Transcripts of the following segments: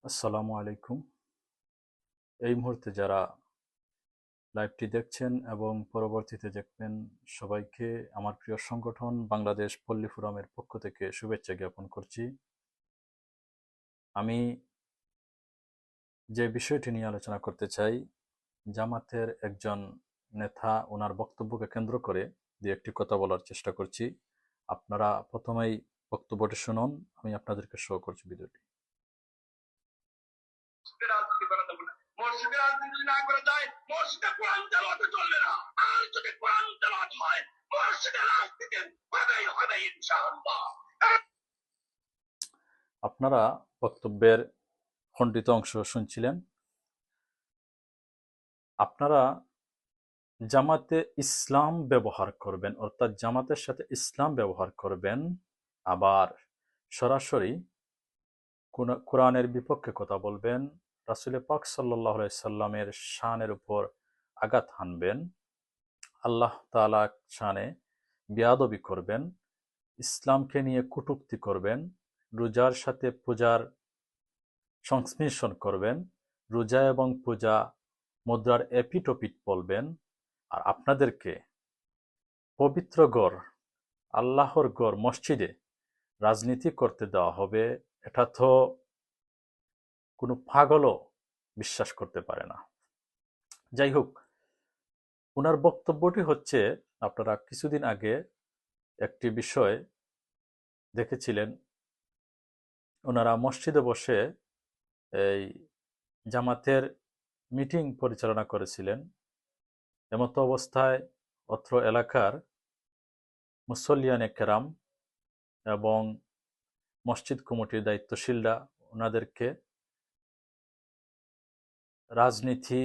আসসালামু আলাইকুম। এই মুহূর্তে যারা লাইভটি দেখছেন এবং পরবর্তীতে দেখবেন, সবাইকে আমার প্রিয় সংগঠন বাংলাদেশ পল্লী ফোরামের পক্ষ থেকে শুভেচ্ছা জ্ঞাপন করছি। আমি যে বিষয়টি নিয়ে আলোচনা করতে চাই, জামাতের একজন নেতা ওনার বক্তব্যকে কেন্দ্র করে দিয়ে একটি কথা বলার চেষ্টা করছি। আপনারা প্রথমেই বক্তব্যটি শুনুন, আমি আপনাদেরকে শো করছি ভিডিওটি। মসজিদে রাজনীতি যদি না করে যায়, মসজিদে কোরআন তেলাওয়াত চলবে না। আর যদি কোরআন তেলাওয়াত হয়, মসজিদে রাজনীতি হবেই হবে ইনশাআল্লাহ। আপনারা বক্তব্যের খণ্ডিত অংশ শুনছিলেন। আপনারা জামাতে ইসলাম ব্যবহার করবেন, অর্থাৎ জামাতের সাথে ইসলাম ব্যবহার করবেন, আবার সরাসরি কোরআনের বিপক্ষে কথা বলবেন, রাসূল পাক সাল্লাল্লাহু আলাইহি সাল্লামের শানের উপর আঘাত হানবেন, আল্লাহ তাআলা শানে বেয়াদবি করবেন, ইসলামকে নিয়ে কটূক্তি করবেন, রোজার সাথে পূজার সংমিশ্রণ করবেন, রোজা এবং পূজা মুদ্রার এপিঠ-ওপিঠ বলবেন, আর আপনাদেরকে পবিত্র ঘর, আল্লাহর ঘর মসজিদে রাজনীতি করতে দেওয়া হবে, এটা তো কোনো পাগলও বিশ্বাস করতে পারে না। যাই হোক, ওনার বক্তব্যটি হচ্ছে, আপনারা কিছুদিন আগে একটি বিষয় দেখেছিলেন, ওনারা মসজিদে বসে এই জামাতের মিটিং পরিচালনা করেছিলেন। এমতো অবস্থায় অত্র এলাকার মুসল্লিয়ানে কেরাম এবং মসজিদ কমিটির দায়িত্বশীলরা ওনাদেরকে রাজনীতি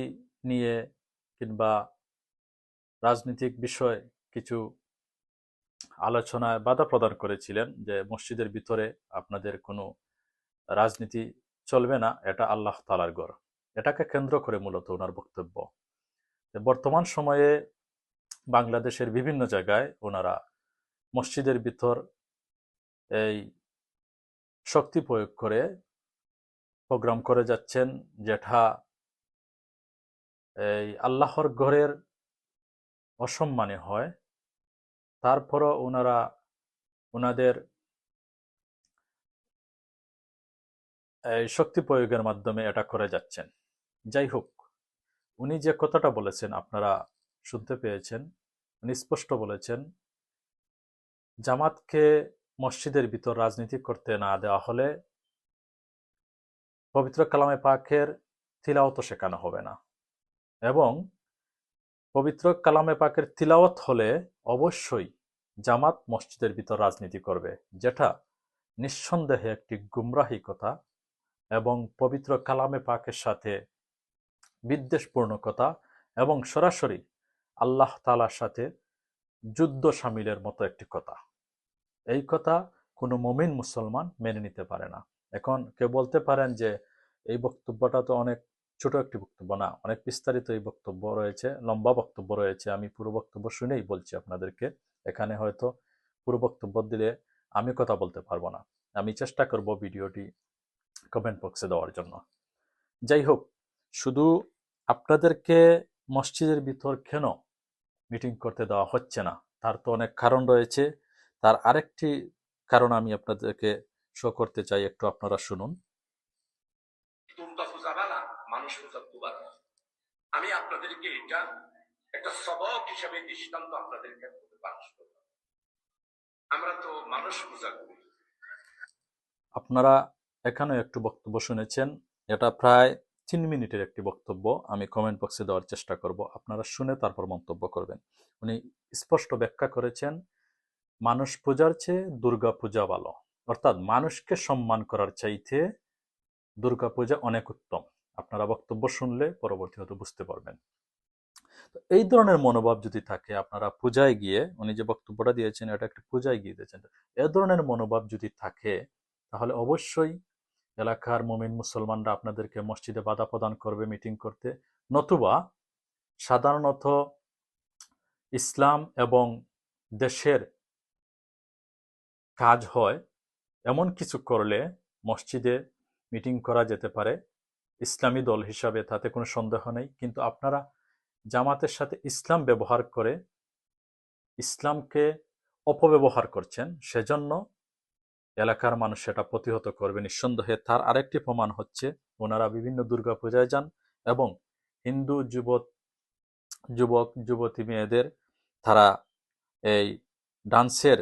নিয়ে কিংবা রাজনৈতিক বিষয় কিছু আলোচনায় বাধা প্রদান করেছিলেন, যে মসজিদের ভিতরে আপনাদের কোনো রাজনীতি চলবে না, এটা আল্লাহ তাআলার ঘর। এটাকে কেন্দ্র করে মূলত ওনার বক্তব্য। বর্তমান সময়ে বাংলাদেশের বিভিন্ন জায়গায় ওনারা মসজিদের ভিতর এই শক্তি প্রয়োগ করে প্রোগ্রাম করে যাচ্ছেন, যেটা এই আল্লাহর ঘরের অসম্মানে হয়। তারপরও ওনারা ওনাদের এই শক্তি প্রয়োগের মাধ্যমে এটা করে যাচ্ছেন। যাই হোক, উনি যে কথাটা বলেছেন আপনারা শুনতে পেয়েছেন। উনি স্পষ্ট বলেছেন, জামাতকে মসজিদের ভিতর রাজনীতি করতে না দেওয়া হলে পবিত্র কালামে পাকের তিলাওয়াত শেখানো হবে না, এবং পবিত্র কালামে পাকের তিলাওয়াত হলে অবশ্যই জামাত মসজিদের ভিতর রাজনীতি করবে, যেটা নিঃসন্দেহে একটি গুমরাহি কথা এবং পবিত্র কালামে পাকের সাথে বিদ্বেষপূর্ণ কথা, এবং সরাসরি আল্লাহ তাআলার সাথে যুদ্ধ শামিলের মতো একটি কথা। এই কথা কোনো মুমিন মুসলমান মেনে নিতে পারে না। এখন কেউ বলতে পারেন যে এই বক্তব্যটা তো অনেক ছোট একটি বক্তব্য। না, অনেক বিস্তারিত এই বক্তব্য রয়েছে, লম্বা বক্তব্য রয়েছে। আমি পুরো বক্তব্য শুনেই বলছি আপনাদেরকে। এখানে হয়তো পুরো বক্তব্য দিলে আমি কথা বলতে পারবো না। আমি চেষ্টা করব ভিডিওটি কমেন্ট বক্সে দেওয়ার জন্য। যাই হোক, শুধু আপনাদেরকে মসজিদের ভিতর কেন মিটিং করতে দেওয়া হচ্ছে না, তার তো অনেক কারণ রয়েছে। তার আরেকটি কারণ আমি আপনাদেরকে শো করতে চাই, একটু আপনারা শুনুন। আমি আপনাদেরকে এটা একটা সবক হিসাবে দৃষ্টান্ত আপনাদেরকে পাঠ করব। আমরা তো মানুষ পূজা করি। আপনারা এখানে একটু বক্তব্য শুনেছেন, এটা প্রায় 3 মিনিটের একটি বক্তব্য। আমি কমেন্ট বক্সে দেওয়ার চেষ্টা করব, আপনারা শুনে তারপর মন্তব্য করবেন। উনি স্পষ্ট ব্যাখ্যা করেছেন, মানুষ পূজার চেয়ে দুর্গা পূজা ভালো, অর্থাৎ মানুষকে সম্মান করার চাইতে দুর্গা পূজা অনেক উত্তম। আপনারা বক্তব্য শুনলে পরবর্তী হয়তো বুঝতে পারবেন। তো এই ধরনের মনোভাব যদি থাকে, আপনারা পূজায় গিয়ে, উনি যে বক্তব্যটা দিয়েছেন এটা একটা পূজায় গিয়ে দিয়েছেন, এ ধরনের মনোভাব যদি থাকে, তাহলে অবশ্যই এলাকার মুমিন মুসলমানরা আপনাদেরকে মসজিদে বাধা প্রদান করবে মিটিং করতে। নতুবা সাধারণত ইসলাম এবং দেশের কাজ হয় এমন কিছু করলে মসজিদে মিটিং করা যেতে পারে ইসলামী দল হিসাবে, তাতে কোনো সন্দেহ নেই। কিন্তু আপনারা জামাতের সাথে ইসলাম ব্যবহার করে ইসলামকে অপব্যবহার করছেন, সেজন্য এলাকার মানুষ সেটা প্রতিহত করবে নিঃসন্দেহে। তার আরেকটি প্রমাণ হচ্ছে, ওনারা বিভিন্ন দুর্গাপূজায় যান এবং হিন্দু যুবক যুবতী মেয়েদের তারা এই ডান্সের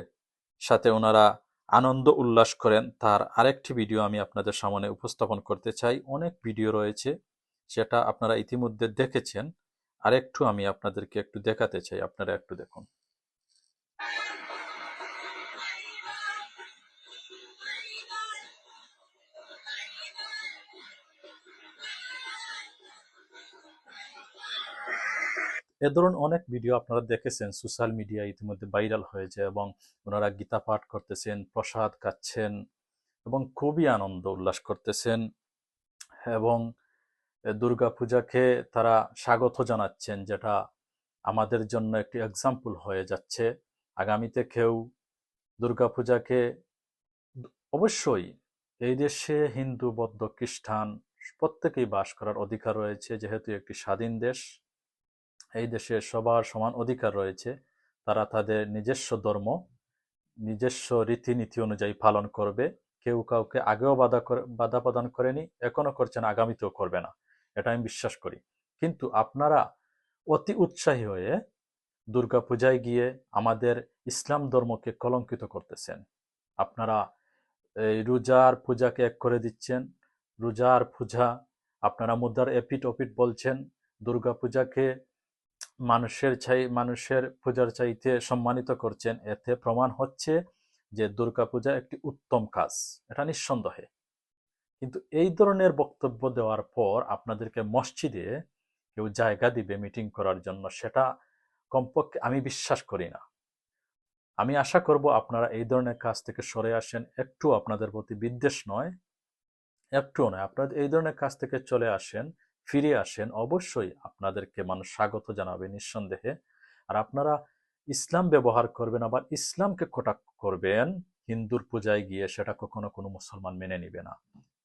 সাথে ওনারা আনন্দ উল্লাস করেন। তার আরেকটি ভিডিও আমি আপনাদের সামনে উপস্থাপন করতে চাই। অনেক ভিডিও রয়েছে, সেটা আপনারা ইতিমধ্যে দেখেছেন। আরেকটু আমি আপনাদেরকে একটু দেখাতে চাই, আপনারা একটু দেখুন। এ ধরুন অনেক ভিডিও আপনারা দেখেছেন, সোশ্যাল মিডিয়ায় ইতিমধ্যে ভাইরাল হয়েছে এবং ওনারা গীতা পাঠ করতেছেন, প্রসাদ খাচ্ছেন এবং খুবই আনন্দ উল্লাস করতেছেন এবং দুর্গাপূজাকে তারা স্বাগত জানাচ্ছেন, যেটা আমাদের জন্য একটি এক্সাম্পল হয়ে যাচ্ছে। আগামীতে কেউ দুর্গাপূজাকে, অবশ্যই এই দেশে হিন্দু বৌদ্ধ খ্রিস্টান প্রত্যেকেই বাস করার অধিকার রয়েছে, যেহেতু একটি স্বাধীন দেশ। এই দেশে সবার সমান অধিকার রয়েছে, তারা তাদের নিজস্ব ধর্ম নিজস্ব রীতিনীতি অনুযায়ী পালন করবে। কেউ কাউকে আগেও বাধা প্রদান করেনি, এখনো করছে না, আগামীতেও করবে না, এটা আমি বিশ্বাস করি। কিন্তু আপনারা অতি উৎসাহী হয়ে দুর্গাপূজায় গিয়ে আমাদের ইসলাম ধর্মকে কলঙ্কিত করতেছেন। আপনারা এই রোজার পূজাকে এক করে দিচ্ছেন, রোজার পূজা আপনারা মুদ্রার এপিট ওপিট বলছেন, দুর্গাপূজাকে মানুষের পূজার চাইতে সম্মানিত করছেন। এতে প্রমাণ হচ্ছে যে দুর্গাপূজা একটি উত্তম কাজ, এটা নিঃসন্দেহে। কিন্তু এই ধরনের বক্তব্য দেওয়ার পর আপনাদেরকে মসজিদে কেউ জায়গা দিবে মিটিং করার জন্য, সেটা কমপক্ষে আমি বিশ্বাস করি না। আমি আশা করব আপনারা এই ধরনের কাজ থেকে সরে আসেন। একটু আপনাদের প্রতি বিদ্বেষ নয়, একটুও নয়, আপনারা এই ধরনের কাজ থেকে চলে আসেন, ফিরে আসেন। অবশ্যই আপনাদেরকে মানুষ স্বাগত জানাবে নিঃসন্দেহে। আর আপনারা ইসলাম ব্যবহার করবেন, আবার ইসলামকে কটাক্ষ করবেন হিন্দুর পূজায় গিয়ে, সেটা কখনো কোনো মুসলমান মেনে নিবে না।